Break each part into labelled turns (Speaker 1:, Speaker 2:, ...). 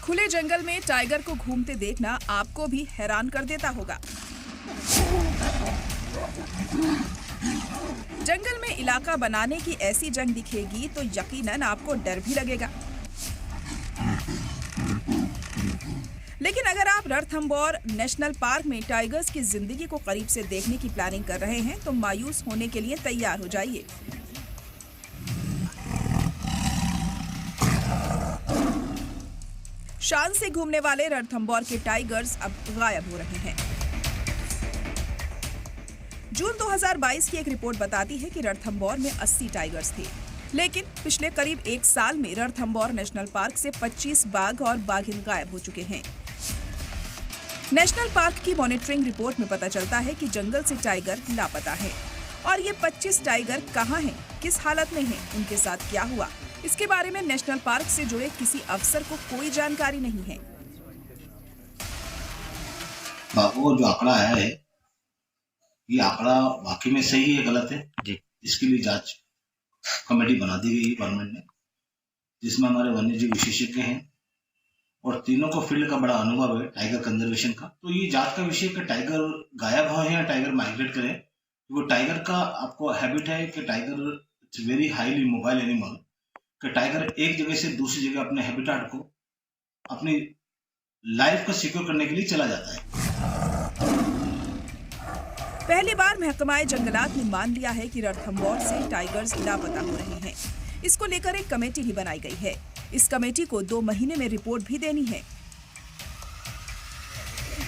Speaker 1: खुले जंगल में टाइगर को घूमते देखना आपको भी हैरान कर देता होगा। जंगल में इलाका बनाने की ऐसी जंग दिखेगी तो यकीनन आपको डर भी लगेगा। लेकिन अगर आप रणथंभौर नेशनल पार्क में टाइगर्स की जिंदगी को करीब से देखने की प्लानिंग कर रहे हैं तो मायूस होने के लिए तैयार हो जाइए। शान से घूमने वाले रणथंभौर के टाइगर्स अब गायब हो रहे हैं। जून 2022 की एक रिपोर्ट बताती है कि रणथंभौर में 80 टाइगर्स थे, लेकिन पिछले करीब एक साल में रणथंभौर नेशनल पार्क से 25 बाघ और बाघिन गायब हो चुके हैं। नेशनल पार्क की मॉनिटरिंग रिपोर्ट में पता चलता है कि जंगल से टाइगर लापता है और ये 25 टाइगर कहाँ हैं, किस हालत में हैं, उनके साथ क्या हुआ, इसके बारे में नेशनल पार्क से जुड़े किसी अफसर को कोई जानकारी नहीं है।
Speaker 2: बाबू जो आंकड़ा आया है, ये आंकड़ा वाकई में सही है गलत है जी। इसके लिए जांच कमेटी बना दी गई गवर्नमेंट ने, जिसमें हमारे वन्य जीव विशेषज्ञ हैं और तीनों को फील्ड का बड़ा अनुभव है टाइगर कंजर्वेशन का। तो ये जांच का विषय कि टाइगर गायब हुए या टाइगर माइग्रेट करें। वो टाइगर का आपको हैबिट है कि tiger it's very highly mobile animal, कि टाइगर एक जगह से दूसरी जगह अपने हैबिटाट को, अपनी लाइफ को सिक्योर करने के लिए चला जाता है।
Speaker 1: पहली बार महकमा जंगलात ने मान लिया है कि रणथंभौर से टाइगर्स लापता हो रहे हैं। इसको लेकर एक कमेटी भी बनाई गई है। इस कमेटी को 2 महीने में रिपोर्ट भी देनी है।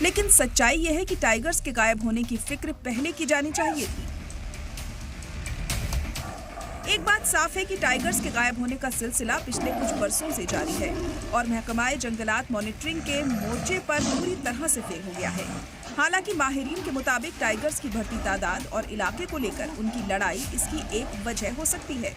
Speaker 1: लेकिन सच्चाई यह है कि टाइगर्स के गायब होने की फिक्र पहले की जानी चाहिए थी। एक बात साफ है कि टाइगर्स के गायब होने का सिलसिला पिछले कुछ बरसों से जारी है और महकमा जंगलात मॉनिटरिंग के मोर्चे पर पूरी तरह से फेल हो गया है। हालांकि माहिरीन के मुताबिक टाइगर्स की बढ़ती तादाद और इलाके को लेकर उनकी लड़ाई इसकी एक वजह हो सकती है।